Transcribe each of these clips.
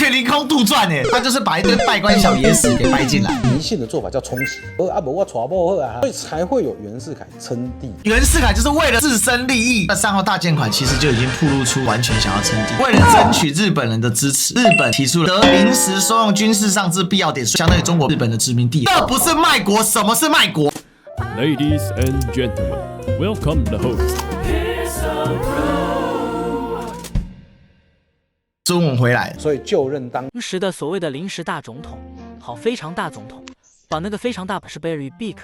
全凌空杜撰哎，他就是把一堆拜官小野史給掰進來。迷信的做法叫冲洗，啊不我娶某好啊，所以才會有袁世凱稱帝。袁世凱就是為了自身利益，那3號大建款其實就已經暴露出完全想要稱帝。為了爭取日本人的支持，日本提出了得臨時收用軍事上之必要點稅，相當於中國日本的殖民地。這不是賣國，什麼是賣國 ？Ladies and gentlemen, welcome the host. 中文回來，所以就任当时的所謂的臨時大總統，好非常大總統，把那個非常大是 very big，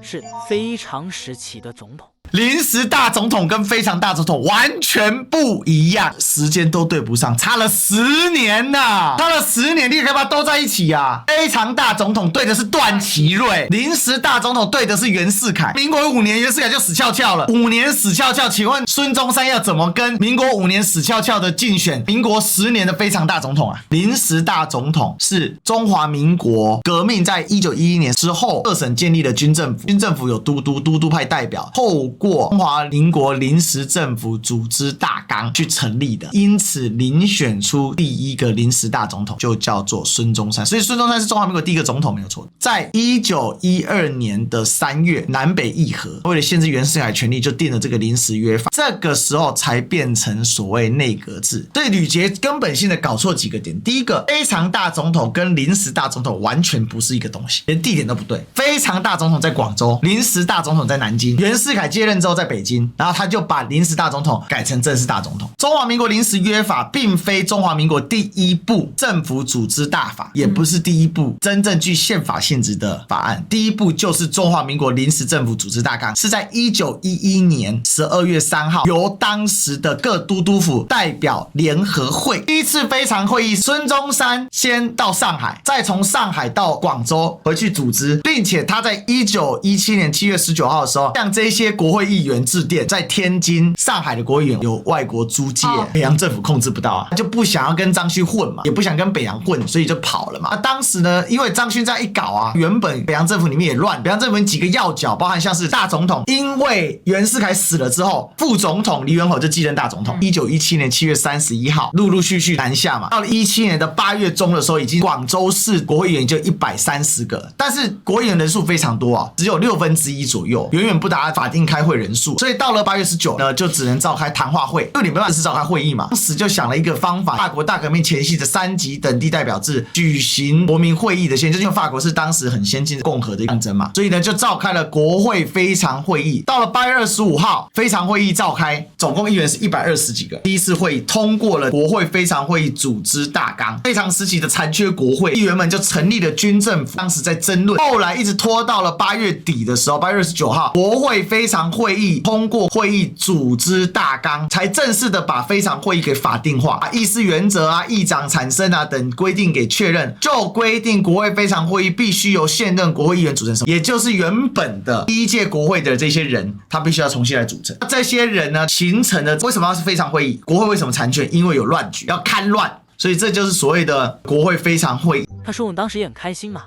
是非常時期的總統。臨時大總統跟非常大總統完全不一樣，時間都對不上，差了10年吶，差了10年，你可以把它都在一起啊。非常大總統對的是段祺瑞，臨時大總統对的是袁世凱。民國5年袁世凱就死翹翹了，5年死翹翹，請問孫中山要怎麼跟民國5年死翹翹的競選民國10年的非常大總統啊？臨時大總統是中華民國革命在1911年之後，各省建立了軍政府，軍政府有都督派代表，後過中華民國臨時政府組織大綱去成立的，因此遴選出第一個臨時大總統就叫做孫中山，所以孫中山是中華民國第一個總統沒有錯。在1912年的3月，南北議和，為了限制袁世凱權力，就定了這個臨時約法，這個時候才變成所謂內閣制。對呂捷根本性的搞錯幾個點，第一個，非常大總統跟臨時大總統完全不是一個東西，連地點都不對。非常大總統在廣州，臨時大總統在南京。袁世凱接任之後在北京，然後他就把臨時大總統改成正式大總統。中華民國臨時約法並非中華民國第一部政府組織大法，也不是第一部真正具憲法性質的法案，第一部就是中華民國臨時政府組織大綱，是在1911年12月3號由當時的各都督府代表聯合會第一次非常會議，孫中山先到上海，再從上海到廣州回去組織，並且他在1917年7月19號的時候向這些國會議員致電，在天津、上海的國會議員有外國租界，北洋政府控制不到啊，他就不想要跟張勳混嘛，也不想跟北洋混，所以就跑了嘛。當時呢，因為張勳這樣一搞啊，原本北洋政府裡面也亂，北洋政府幾個要角，包含像是大總統，因為袁世凱死了之後，副總統黎元洪就繼任大總統。1917年7月31號，陸陸續續南下嘛，到了17年的8月中的時候，已經廣州市國會議員就130個，但是國會議員人數非常多啊，只有1/6左右，遠遠不達法定開會人數，所以到了8月19呢，就只能召開談話會，因為你沒辦法是召開會議嘛。當時就想了一個方法，法國大革命前夕的3級等地代表制舉行國民會議的先，就是因為法國是當時很先進的共和的象徵嘛，所以呢就召開了國會非常會議。到了8月25號，非常會議召開，總共議員是120幾個。第一次會議通過了國會非常會議組織大綱，非常時期的殘缺國會議員們就成立了軍政府，當時在爭論，後來一直拖到了8月底的時候，8月29號，國會非常會議通過會議組織大綱，才正式的把非常會議給法定化，把議事原則啊、議長產生啊等規定給確認，就規定國會非常會議必須由現任國會議員組成，也就是原本的第一屆國會的這些人，他必須要重新來組成。這些人呢，形成了為什麼要是非常會議？國會為什麼殘缺？因為有亂局，要勘亂，所以這就是所謂的國會非常會議。他說我當時也很開心嘛，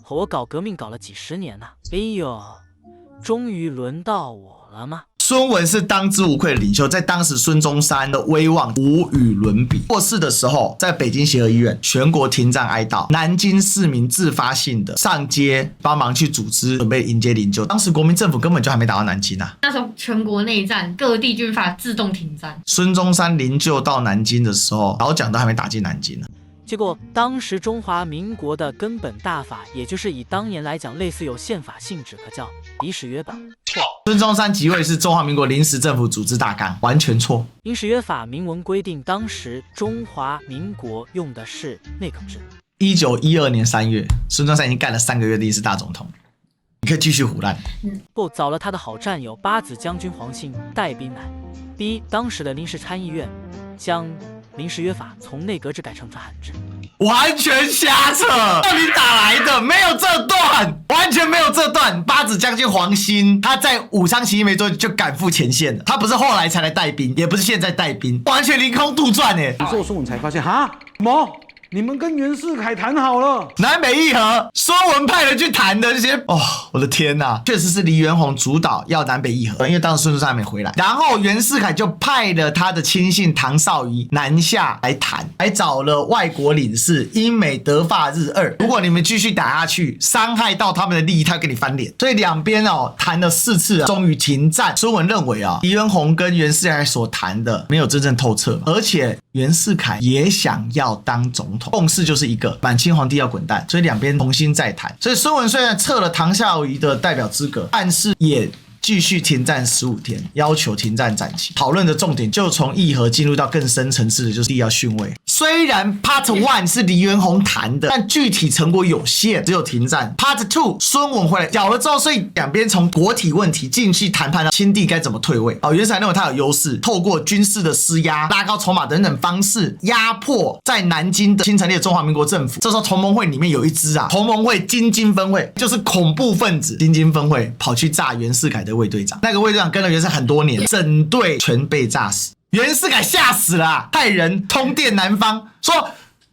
我搞革命搞了幾十年吶，哎呦，終於輪到我了嗎？孫文是當之無愧的領袖，在當時孫中山的威望無與倫比。過世的時候，在北京協和醫院，全國停戰哀悼，南京市民自發性的上街幫忙去組織，準備迎接靈柩。當時國民政府根本就還沒打到南京啊，那時候全國內戰，各地軍閥自動停戰。孫中山靈柩到南京的時候，老蔣都還沒打進南京呢。結果當時中華民國的根本大法，也就是以當年來講類似有憲法性質，可叫臨時約法。孫中山即位是中華民國臨時政府組織大綱，完全錯。臨時約法明文規定，當時中華民國用的是內閣制。1912年3月，孫中山已經幹了3個月的臨時大總統，你可以繼續唬爛。不，找了他的好戰友八子將軍黃興帶兵來，逼當時的臨時參議院將臨時約法從內閣制改成專函制，完全瞎扯！到底哪來的？沒有這段，完全沒有這段。八子將軍黃興他在武昌起義沒多久就趕赴前線了，他不是後來才來帶兵，也不是現在帶兵，完全凌空杜撰哎！之後孫文才發現哈，什麼你們跟袁世凱談好了，南北議和，孫文派人去談的這些，哦，我的天吶，確實是黎元洪主導要南北議和，因為當時孫中山還沒回來，然後袁世凱就派了他的親信唐紹儀南下來談，還找了外國領事英美德法日俄，如果你們繼續打下去，傷害到他們的利益，他給你翻臉。所以兩邊哦談了4次，終於停戰。孫文認為啊，黎元洪跟袁世凱所談的沒有真正透徹，而且袁世凱也想要當總統，共識就是一個滿清皇帝要滾蛋，所以两邊重新再談。所以孫文雖然撤了唐紹儀的代表資格，但是也繼續停戰15天，要求停戰展期。討論的重點就從議和進入到更深層次的，就是要遜位。雖然 Part 1是黎元洪談的，但具體成果有限，只有停戰。Part 2孫文回來屌了之後，所以兩邊從國體問題進去談判到清帝該怎麼退位。袁世凱認為他有優勢，透過軍事的施壓、拉高籌碼等等方式，壓迫在南京的新成立的中華民國政府。這時候同盟會裡面有一支啊，同盟會京津分會，就是恐怖分子京津分會跑去炸袁世凱的衛隊長，那個衛隊長跟了袁世凱很多年，整隊全被炸死。袁世凱嚇死了啊，派人通電南方說：“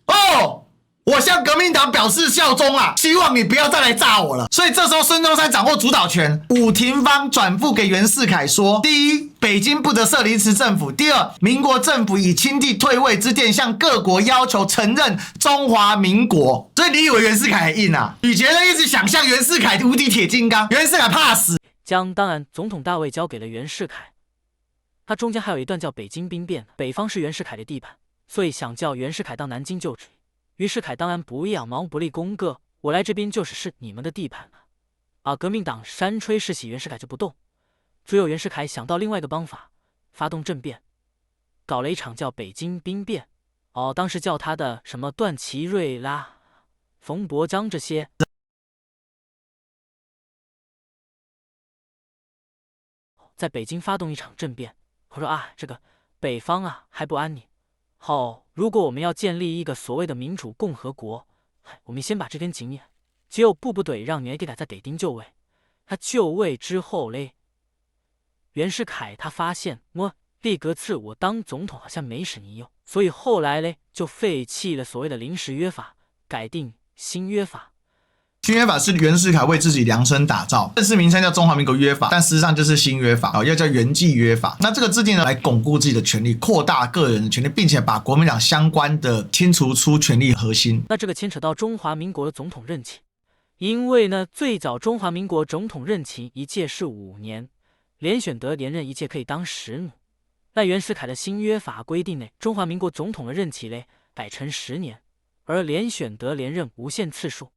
哦，我向革命黨表示效忠啊，希望你不要再來炸我了。”所以這時候孫中山掌握主導權，伍廷芳轉付給袁世凱說：第一，北京不得設臨時政府；第二，民國政府以清帝退位之電向各國要求承認中華民國。所以你以為袁世凱很硬啊？呂捷人一直想象袁世凱無敵鐵金剛，袁世凱怕死，將當然總統大位交給了袁世凱。他中間還有一段叫北京兵变，北方是袁世凱的地盤，所以想叫袁世凱到南京就職。袁世凱當然不仰毛不立弓個，我來這邊就是你們的地盤了。啊，革命黨山吹士喜，袁世凱就不動。最後袁世凱想到另外一個方法，發動政變，搞了一場叫北京兵變。哦，當時叫他的什麼段祺瑞啦、馮伯璋這些。在北京發動一場政变。我說啊，這個北方啊還不安寧。好，如果我們要建立一個所謂的民主共和國，我們先把這根經驗，只有步步對讓你給他在北京就位。他就位之後嘞，袁世凱他發現我立革次我當總統好像沒什麼用，所以後來嘞就廢棄了所謂的臨時約法，改定新約法。新約法是袁世凱為自己量身打造，正式名稱叫中華民國約法，但實際上就是新約法，要叫袁濟約法。那這個制定呢，來鞏固自己的權力，擴大個人的權力，並且把國民黨相關的清除出權力核心。那這個牽扯到中華民國的總統任期，因為呢，最早中華民國總統任期一屆是5年，連選得連任一屆可以當15年。但袁世凱的新約法規定呢，中華民國總統的任期嘞改成10年，而連選得連任無限次數。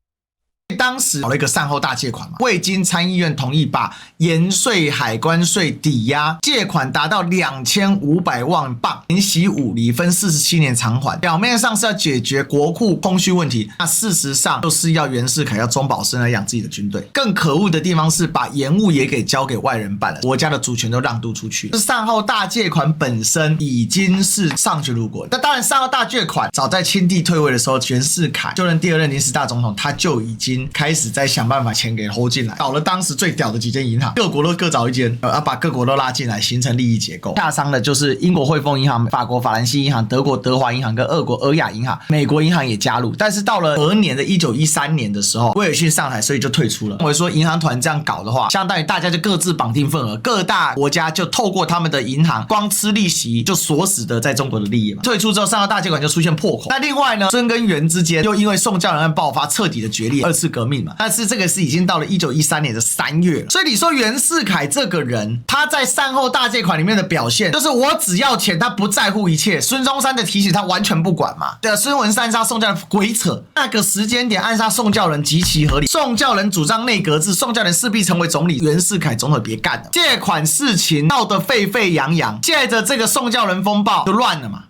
當時搞了一個善後大借款嘛，未經參議院同意，把鹽稅、海關稅抵押，借款達到2500萬鎊，年息5厘，分47年償還。表面上是要解決國庫空虛問題，那事實上就是要袁世凱要中飽私來養自己的軍隊。更可惡的地方是把鹽務也給交給外人辦了，國家的主權都讓渡出去。善後大借款本身已經是喪權辱國。那當然，善後大借款早在清帝退位的時候，袁世凱就任第2任臨時大總統，他就已經開始在想辦法錢給hold進來，搞了當時最屌的幾間銀行，各國都各找一間，把各國都拉進來，形成利益結構。下商的就是英國匯豐銀行、法國法蘭西銀行、德國德華銀行跟俄國俄亞銀行，美國銀行也加入。但是到了隔年的1913年的時候，威爾遜上台，所以就退出了。認為說銀行團這樣搞的話，相當於大家就各自綁定份額，各大國家就透過他們的銀行，光吃利息就鎖死的在中國的利益嘛。退出之後，善後大借款就出現破口。那另外呢，孫跟袁之間又因為宋教仁案爆發，徹底的決裂，2次革命嘛。但是這個是已經到了1913年的3月了，所以你說袁世凱這個人，他在善後大借款裡面的表現，就是我只要錢，他不在乎一切。孫中山的提醒他完全不管嘛。對啊，孫文暗殺宋教仁鬼扯，那個時間點暗殺宋教仁極其合理。宋教仁主張內閣制，宋教仁勢必成為總理，袁世凱總統別幹了。借款事情鬧得沸沸揚揚，借着這個宋教仁風暴就亂了嘛。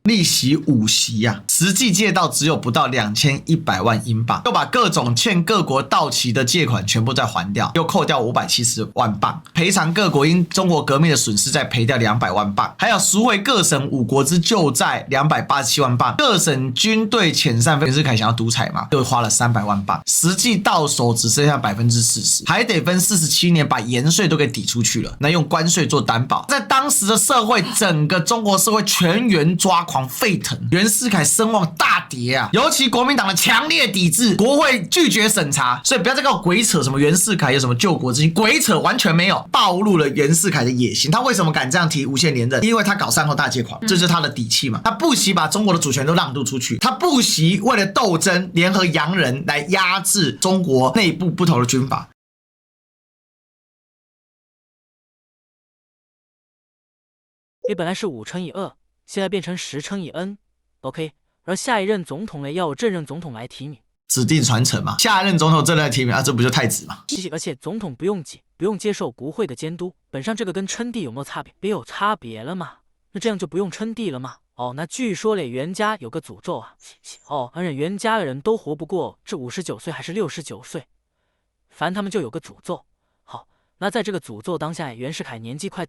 利息5息啊，實際借到只有不到2100萬英鎊，又把各種欠各國到期的借款全部再還掉，又扣掉570萬鎊，賠償各國因中國革命的損失，再賠掉200萬鎊，還有贖回各省5國之舊債287萬鎊，各省軍隊遣散費，袁世凱想要獨裁嘛，又花了300萬鎊，實際到手只剩下40%，還得分47年把鹽稅都給抵出去了，那用關稅做擔保，在當時的社會，整個中國社會全員抓狂沸騰，袁世凱聲望大跌啊，尤其國民黨的強烈抵制，國會拒絕審查，所以不要再跟我鬼扯什麼袁世凱有什麼救國之心，鬼扯完全沒有，暴露了袁世凱的野心。他為什麼敢這樣提無限連任？因為他搞善後大借款，這就是他的底氣嘛。他不惜把中國的主權都讓渡出去，他不惜為了鬥爭聯合洋人來壓制中國內部不同的軍閥。你本來是5×2，現在變成10×N，OK？而下一任總統呢，要有正任總統來提名，指定傳承嘛。下一任總統正任來提名啊，這不就太子嘛？而且總統不用擠，不用接受國會的監督。本上這個跟稱帝有沒有差別？別有差別了嘛？那這樣就不用稱帝了嗎？哦，那據說嘞，袁家有個詛咒啊。哦，而且袁家的人都活不過這59歲還是69歲，反正他們就有個詛咒。好，那在這個詛咒當下，袁世凱年紀快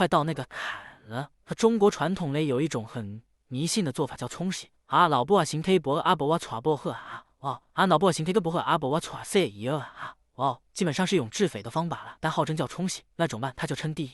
到那個坎了。他中國傳統嘞有一種很迷信的做法叫沖洗啊，老婆啊行忒薄，阿伯我娶不好啊，哦啊老婆啊行忒個不好，阿伯我娶誰一啊，哦，基本上是一種治匪的方法了，但號稱叫沖洗，那怎麼辦？他就稱帝，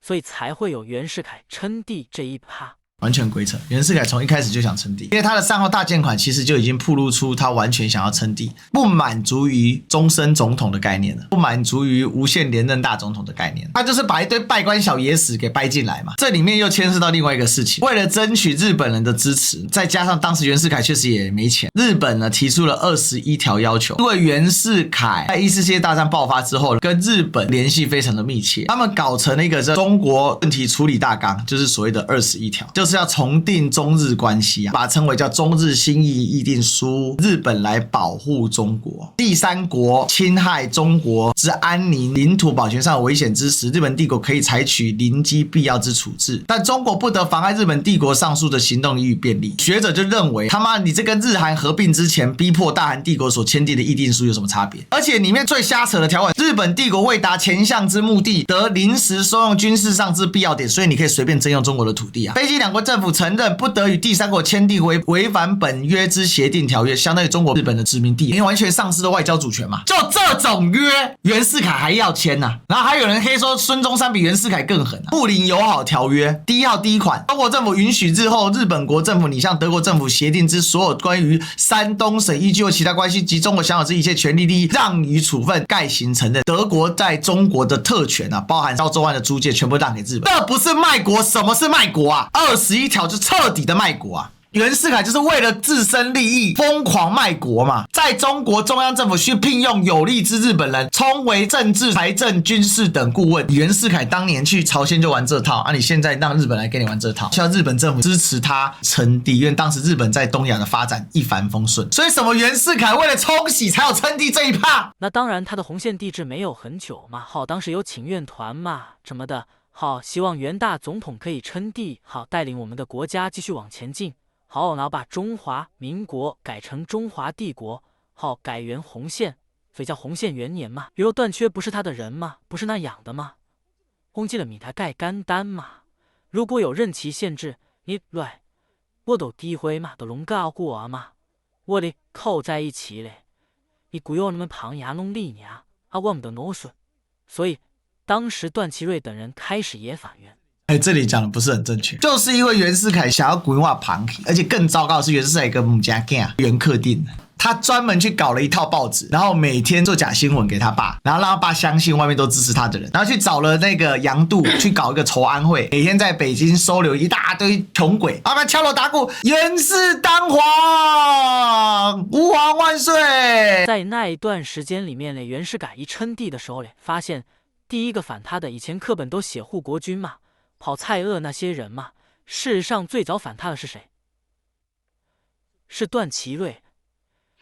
所以才會有袁世凱稱帝這一趴。完全鬼扯，袁世凱從一開始就想稱帝，因為他的善後大借款其實就已經暴露出他完全想要稱帝，不滿足於終身總統的概念了，不滿足於無限連任大總統的概念，他就是把一堆拜官小野史給掰進來嘛。這裡面又牽涉到另外一個事情，為了爭取日本人的支持，再加上當時袁世凱確實也沒錢，日本呢提出了21條要求。因為袁世凱在1次世界大戰爆發之後，跟日本聯繫非常的密切，他們搞成了一個中國問題處理大綱，就是所謂的21條，就是要重訂中日關係啊，把它稱為叫中日新義議定書，日本來保護中國，第三國侵害中國之安寧、領土保全上有危險之時，日本帝國可以採取臨機必要之處置，但中國不得妨礙日本帝國上述的行動予以便利。學者就認為，他媽你這跟日韓合併之前逼迫大韓帝國所簽訂的議定書有什麼差別？而且裡面最瞎扯的條款，日本帝國為達前項之目的，得臨時收用軍事上之必要點，所以你可以隨便徵用中國的土地啊。非經兩國政府承認不得與第三國簽訂違反本約之協定條約，相當於中國日本的殖民地，因為完全喪失了外交主權嘛。就這種約，袁世凱還要簽吶、然後還有人黑說孫中山比袁世凱更狠啊。睦鄰友好條約第1號第1款，中國政府允許日後日本國政府擬向德國政府協定之所有關於山東省依據或其他關係及中國享有之一切權利利益，讓與處分，概行承認。德國在中國的特權啊，包含膠州灣的租界，全部讓給日本。這不是賣國，什麼是賣國啊？21條就徹底的賣國啊！袁世凱就是為了自身利益瘋狂賣國嘛，在中國中央政府需聘用有利之日本人，充為政治、財政、軍事等顧問。袁世凱當年去朝鮮就玩這套啊，你現在讓日本來跟你玩這套，需要日本政府支持他稱帝，因為當時日本在東亞的發展一帆風順，所以什麼袁世凱為了沖洗才有稱帝這一趴。那當然，他的洪憲帝制沒有很久嘛，好，當時有請願團嘛，什麼的，好，希望袁大總統可以稱帝，好，帶領我們的國家繼續往前進。好，然後把中華民國改成中華帝國，好，改元洪憲，所以叫洪憲元年嘛。比如段缺不是他的人嗎？不是那養的嗎？攻擊了米台蓋干單嘛。如果有任期限制，你來，我都機會嘛，都龍告過啊嘛，我得扣在一起嘞。你古有那麼旁牙弄力娘啊，我們的挪損。所以當時段祺瑞等人開始野反袁。這裡講的不是很正確，就是因為袁世凱想要規劃旁體，而且更糟糕的是袁世凱跟母家囝袁克定，他專門去搞了一套報紙，然後每天做假新聞給他爸，然後讓他爸相信外面都支持他的人，然後去找了那個楊度去搞一個籌安會，每天在北京收留一大堆窮鬼，他們敲鑼打鼓，袁氏當皇，吾皇萬歲。在那一段時間裡面呢，袁世凱一稱帝的時候嘞，發現第一個反他的，以前課本都寫護國軍嘛。跑蔡鍔那些人嘛，事實上最早反他的是誰？是段祺瑞。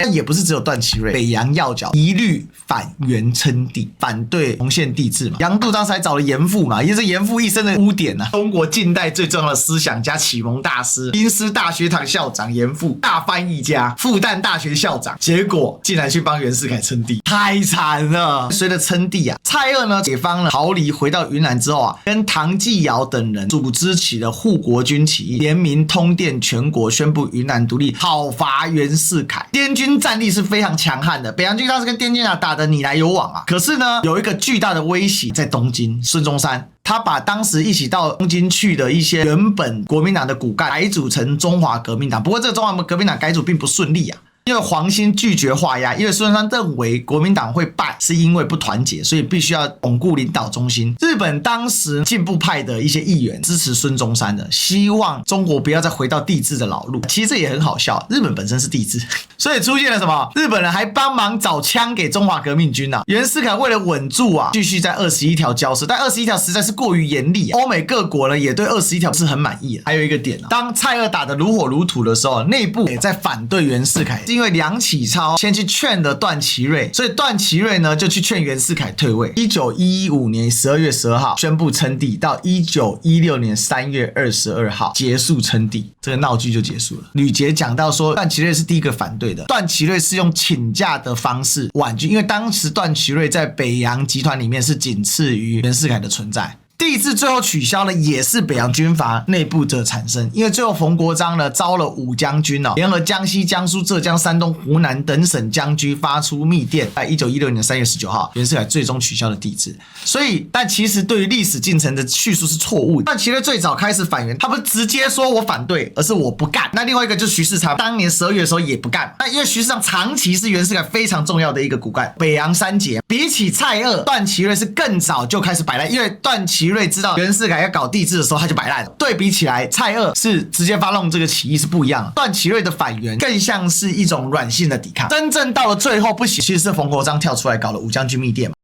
但也不是只有段祺瑞，北洋要角一律反袁稱帝，反對洪憲帝制嘛。楊度當時還找了嚴復嘛，也是嚴復一生的污點啊。中國近代最重要的思想家、啟蒙大師，京師大學堂校長嚴復，大翻譯家，復旦大學校長，結果竟然去幫袁世凱稱帝，太慘了。隨着稱帝啊，蔡鍔呢解放了，逃離回到雲南之後啊，跟唐繼堯等人組織起了護國軍起義，聯名通電全國，宣布雲南獨立，討伐袁世凱。滇軍軍戰力是非常強悍的，北洋軍當時跟滇軍打得你來有往啊。可是呢，有一個巨大的威脅在東京，孫中山。他把當時一起到東京去的一些原本國民黨的骨幹改組成中華革命黨，不過這個中華革命黨改組並不順利啊。因為黃興拒絕畫押，因為孫中山認為國民黨會敗，是因為不團結，所以必須要鞏固領導中心。日本當時進步派的一些議員支持孫中山的，希望中國不要再回到帝制的老路。其實這也很好笑，日本本身是帝制，所以出現了什麼？日本人還幫忙找槍給中華革命軍啊。袁世凱為了穩住啊，繼續在21條交涉，但21條實在是過於嚴厲，歐美各國呢也對21條不是很滿意。還有一個點啊，當蔡鍔打得如火如荼的時候，內部也在反對袁世凱。因為梁啟超先去勸了段祺瑞，所以段祺瑞呢就去勸袁世凱退位。1915年12月12號宣布稱帝，到1916年3月22號結束稱帝，這個鬧劇就結束了。呂捷講到說，段祺瑞是第一個反對的，段祺瑞是用請假的方式婉拒，因為當時段祺瑞在北洋集團裡面是僅次於袁世凱的存在。帝制最後取消了，也是北洋軍閥內部的產生，因為最後馮國璋呢招了5將軍哦，聯合江西、江蘇、浙江、山東、湖南等省將軍發出密電，在1916年3月19號，袁世凱最終取消了帝制。所以，但其實對於歷史進程的敘述是錯誤的。段祺瑞最早開始反袁，他不是直接說我反對，而是我不幹。那另外一個就是徐世昌，當年12月的時候也不幹。那因為徐世昌長期是袁世凱非常重要的一個骨幹，北洋三傑，比起蔡鍔，段祺瑞是更早就開始擺爛，因為段祺瑞知道袁世凱要搞帝制的時候，他就擺爛了。對比起來，蔡鍔是直接發動這個起義是不一樣的。段祺瑞的反袁更像是一種軟性的抵抗，真正到了最後不行，其實是馮國璋跳出來搞了5將軍密電嘛。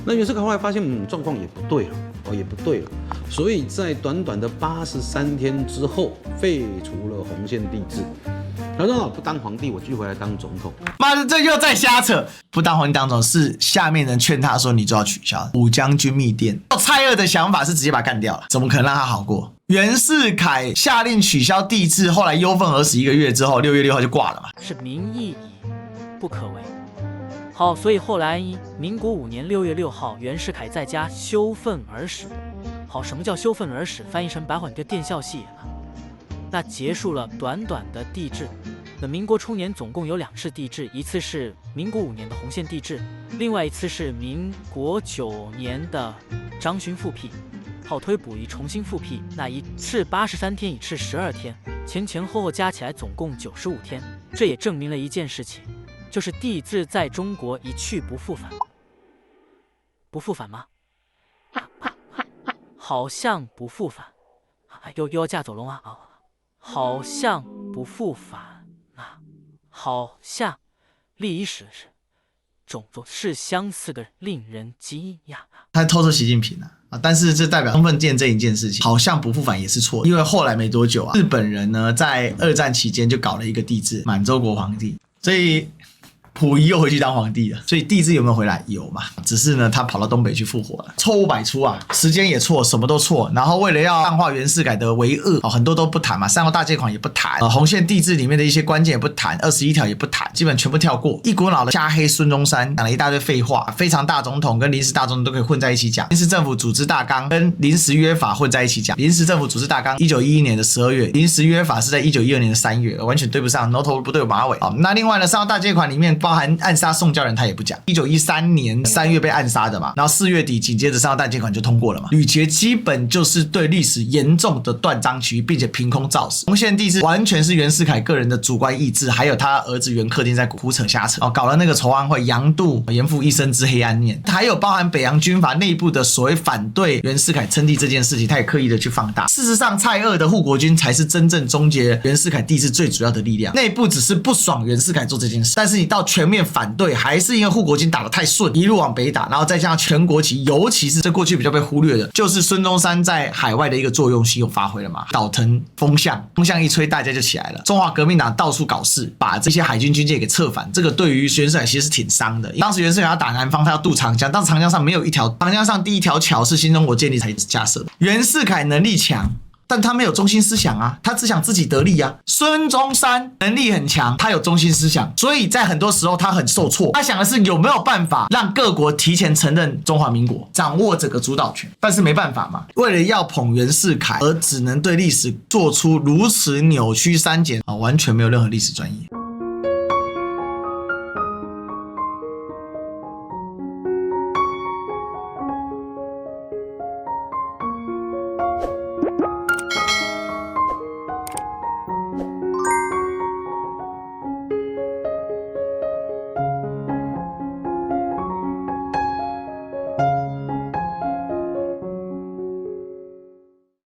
那袁世凱後來發現，狀況也不對了，也不对了，所以在短短的83天之後，廢除了洪憲帝制。他說不當皇帝，我繼續回來當總統。媽的，這又在瞎扯！不當皇帝當總統是下面人勸他說，你就要取消5將軍密電。蔡鍔的想法是直接把他幹掉了，怎麼可能讓他好過？袁世凱下令取消帝制，後來憂憤而死1個月之後，6月6號就掛了嘛。是民意矣，不可為。好，所以後來民國5年6月6號，袁世凱在家羞憤而死。好，什麼叫羞憤而死？翻譯成白話，你就電笑戲了。那結束了短短的帝制。那民國初年總共有2次帝制，一次是民国5年的洪憲帝制，另外一次是民國9年的张勳復辟。好，推補一重新復辟，那一次83天，一次12天，前後加起來總共95天。這也證明了一件事情，就是帝制在中國一去不復返。不復返嗎？好像不復返。又要架走龍啊！好像不復返啊！好像歷史是種族是相似的，令人驚訝。他偷襲習近平啊！但是這代表充分見證一件事情，好像不復返也是錯，因為後來沒多久啊，日本人呢在2戰期間就搞了一個帝制，滿洲國皇帝，所以溥儀又回去當皇帝了，所以帝制有沒有回來？有嘛，只是呢他跑到東北去復活了，錯誤百出啊，時間也錯，什麼都錯。然後為了要淡化袁世凱的為惡，很多都不談嘛，3號大借款也不談，洪憲帝制裡面的一些關鍵也不談，21條也不談，基本全部跳過，一股腦的瞎黑孫中山，講了一大堆廢話，非常大總統跟臨時大總統都可以混在一起講，臨時政府組織大綱跟臨時約法混在一起講，臨時政府組織大綱1911年的12月，臨時約法是在1912年的3月，完全對不上，牛頭不對馬尾。那另外呢，3號大借款裡面包含暗殺宋教仁他也不講，1913年3月被暗殺的嘛，然後4月底緊接着3號大借款就通過了嘛。呂捷基本就是對歷史嚴重的斷章取義，並且憑空造史。洪憲帝制完全是袁世凱個人的主觀意志，還有他兒子袁克定在胡扯瞎扯，搞了那個籌安會，陽度嚴復一生之黑暗面，還有包含北洋軍閥內部的所謂反對袁世凱稱帝這件事情，他也刻意的去放大。事實上，蔡鍔的護國軍才是真正終結袁世凱帝制最主要的力量，內部只是不爽袁世凱做這件事，但是你到全面反對，還是因為護國軍打得太順，一路往北打，然後再加上全國旗，尤其是這過去比較被忽略的，就是孫中山在海外的一個作用性有發揮了嘛，倒騰風向一吹，大家就起來了。中華革命黨到處搞事，把這些海軍軍艦給策反，這個對於袁世凱其實是挺傷的。當時袁世凱要打南方，他要渡長江，當時長江上沒有一條，長江上第一條橋是新中國建立才架設的。袁世凱能力強，但他沒有中心思想啊，他只想自己得利啊。孫中山能力很強，他有中心思想，所以在很多時候他很受挫。他想的是有沒有辦法讓各國提前承認中華民國，掌握整個主導權。但是沒辦法嘛，為了要捧袁世凱，而只能對歷史做出如此扭曲刪減啊，完全沒有任何歷史專業。